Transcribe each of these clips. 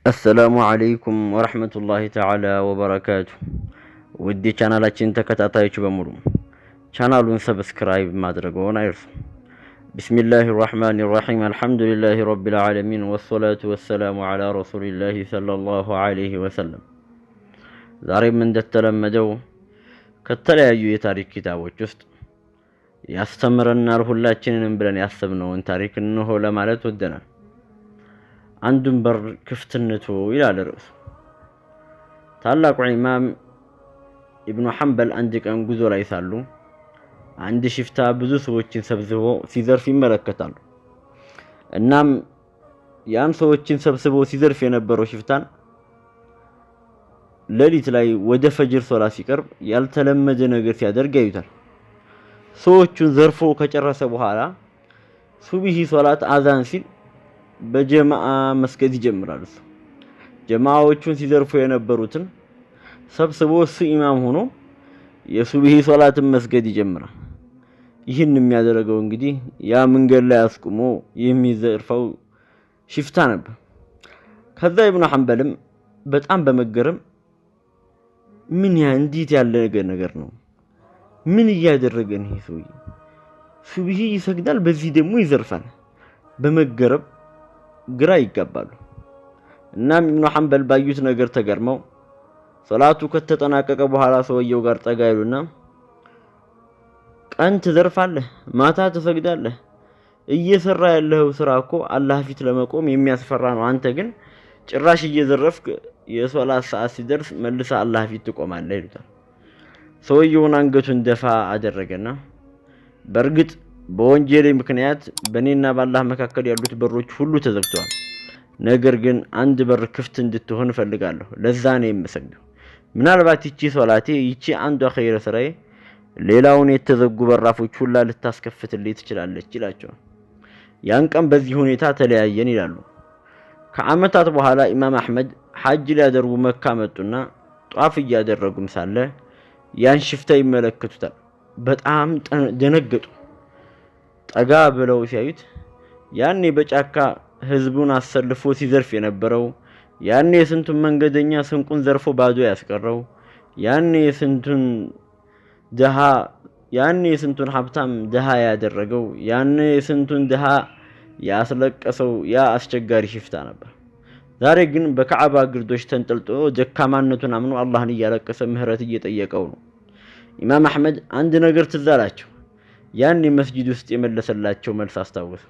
السلام عليكم ورحمة الله تعالى وبركاته. ودي channel ተከታታዮች በሙሉ ቻናሉን ሰብስክራይብ ማድረግዎን አይርሱ። بسم الله الرحمن الرحيم الحمد لله رب العالمين والصلاة والسلام على رسول الله صلى الله عليه وسلم. ዛሬም እንደተለመደው ከተለያዩ የታሪክ ኪታቦች ውስጥ ያስተምረናል ሁላችንንም ብለን ያሰብነውን ታሪክ እንሆ ለማለት ወደናል። አንዱን በር ክፍትነቱ ይላል ርዕሱ። ታላቁ ኢማም ኢብኑ ሐንበል አንድ ቀን ጉዞ ላይ ሳሉ አንድ ሽፍታ ብዙ ሰዎችን ሰብስቦ ሲዘርፍ ይመለከታሉ። እናም ያን ሰዎችን ሰብስቦ ሲዘርፍ የነበረው ሽፍታን ሌሊት ላይ ወደ ፈጅር ሶላት ሲቀርብ ያልተለመደ ነገር ሲያደርግ ያዩታል። ሰዎቹን ዘርፎ ከጨረሰ በኋላ ሱብሂ ሶላት አዛን ሲል በጀማዓ መስገድ ይጀምራሉ። ጀማዓዎቹን ሲዘርፉ የነበሩትን ሰብስቦ እሱ ኢማም ሆኖ የሱብሂ ሶላትን መስገድ ይጀምራል። ይህን የሚያደርገው እንግዲህ ያ መንገድ ላይ አስቆሞ የሚዘርፈው ሽፍታ ነበር። ከዛ ኢብኑ ሐንበልም በጣም በመገረም ምን እንዴት ያለ ነገር ነው? ምን እያደረገ ነው ይሄ ሰውዬ? ሱብሂ ይሰግዳል፣ በዚህ ደግሞ ይዘርፋል። በመገረም ግራ ይጋባሉ። እናም ኢብኑ ሐንበል ባዩት ነገር ተገርመው ሶላቱ ከተጠናቀቀ በኋላ ሰውየው ጋር ጠጋ ይሉና ቀን ትዘርፋለህ፣ ማታ ትሰግዳለህ፣ እየሰራ ያለው ስራ እኮ አላህ ፊት ለመቆም የሚያስፈራ ነው። አንተ ግን ጭራሽ እየዘረፍክ የሶላት ሰዓት ሲደርስ መልሰህ አላህ ፊት ትቆማለህ ይሉታል። ሰውየውን አንገቱን ደፋ አደረገና በርግጥ በወንጀሌ ምክንያት በእኔና በአላህ መካከል ያሉት በሮች ሁሉ ተዘግተዋል። ነገር ግን አንድ በር ክፍት እንድትሆን ፈልጋለሁ። ለዛ ነው የምሰግደው። ምናልባት ይቺ ሶላቴ ይቺ አንዷ ኸይር ስራዬ ሌላውን የተዘጉ በራፎች ሁላ ልታስከፍትልኝ ትችላለች ይላቸዋል። ያን ቀን በዚህ ሁኔታ ተለያየን ይላሉ። ከዓመታት በኋላ ኢማም አህመድ ሐጅ ሊያደርጉ መካ መጡና ጧፍ እያደረጉም ሳለ ያን ሽፍታ ይመለከቱታል። በጣም ደነገጡ። ጠጋ ብለው ሲያዩት ያኔ በጫካ ህዝቡን አሰልፎ ሲዘርፍ የነበረው፣ ያኔ ስንቱን መንገደኛ ስንቁን ዘርፎ ባዶ ያስቀረው፣ ያኔ ስንቱን ሀብታም ደሃ ያደረገው፣ ያኔ ስንቱን ደሃ ያስለቀሰው ያ አስቸጋሪ ሽፍታ ነበር። ዛሬ ግን በካዕባ ግርዶሽ ተንጠልጥሎ ደካማነቱን አምኖ አላህን እያለቀሰ ምህረት እየጠየቀው ነው። ኢማም አህመድ አንድ ነገር ትዝ አላቸው። ያን መስጂድ ውስጥ የመለሰላቸው መልስ አስታወሱ።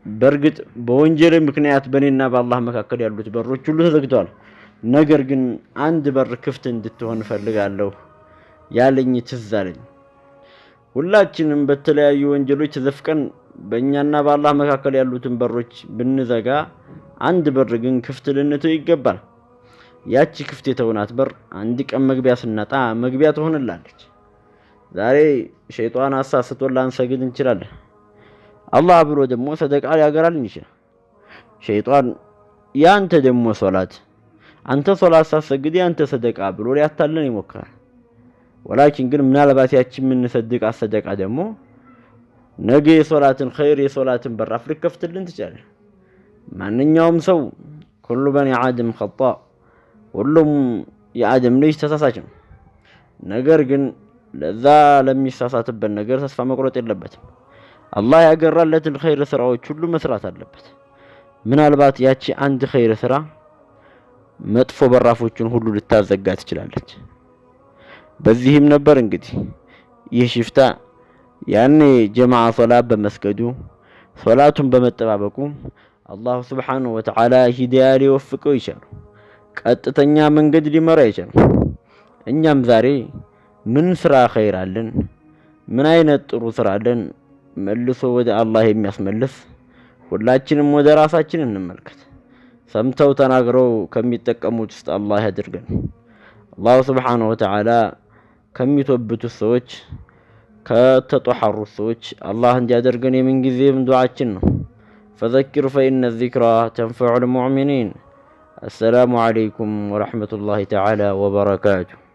በርግጥ በወንጀል ምክንያት በእኔና በአላህ መካከል ያሉት በሮች ሁሉ ተዘግተዋል። ነገር ግን አንድ በር ክፍት እንድትሆን ፈልጋለሁ ያለኝ ትዝ አለኝ። ሁላችንም በተለያዩ ወንጀሎች ተዘፍቀን በእኛና በአላህ መካከል ያሉትን በሮች ብንዘጋ አንድ በር ግን ክፍት ልንተው ይገባል። ያቺ ክፍት የተሆናት በር አንድ ቀን መግቢያ ስናጣ መግቢያ ትሆንላለች። ዛሬ ሸይጣን አሳስቶን ላንሰግድ እንችላለን። አላህ ብሎ ደግሞ ሰደቃ ሊያገራልን ይችላል። ሸይጣን ያንተ ደግሞ ሶላት፣ አንተ ሶላት ሳትሰግድ ያንተ ሰደቃ ብሎ ሊያታለን ይሞክራል። ወላኪን ግን ምናልባት ያቺ የምንሰድቃት ሰደቃ ደግሞ ነገ የሶላትን ኸይር የሶላትን በራፍ ልከፍትልን ትችላለች። ማንኛውም ሰው ኩሉ በኒ አደም ኸጣ፣ ሁሉም የአደም ልጅ ተሳሳች ነው። ነገር ግን ለዛ ለሚሳሳትበት ነገር ተስፋ መቁረጥ የለበትም። አላህ ያገራለትን ኸይር ስራዎች ሁሉ መስራት አለበት። ምናልባት ያቺ አንድ ኸይር ስራ መጥፎ በራፎችን ሁሉ ልታዘጋ ትችላለች። በዚህም ነበር እንግዲህ ይህ ሽፍታ ያኔ ጀማዓ ሶላት በመስገዱ ሶላቱን በመጠባበቁ አላህ ሱብሓነሁ ወተዓላ ሂዳያ ሊወፍቀው ይችላል። ቀጥተኛ መንገድ ሊመራ ይችላል። እኛም ዛሬ ምን ስራ ኸይር አለን? ምን አይነት ጥሩ ስራ አለን? መልሶ ወደ አላህ የሚያስመልስ ሁላችንም ወደ ራሳችን እንመልከት። ሰምተው ተናግረው ከሚጠቀሙት ውስጥ አላህ ያድርገን። አላህ ሱብሓነሁ ወተዓላ ከሚተወብቱ ሰዎች ከተጠሐሩ ሰዎች አላህ እንዲያደርገን የምንጊዜም ዱዓችን ነው። ፈዘኪር ፈኢነ ዚክራ ተንፈዑል ሙእሚኒን። السلام عليكم ورحمة الله تعالى وبركاته.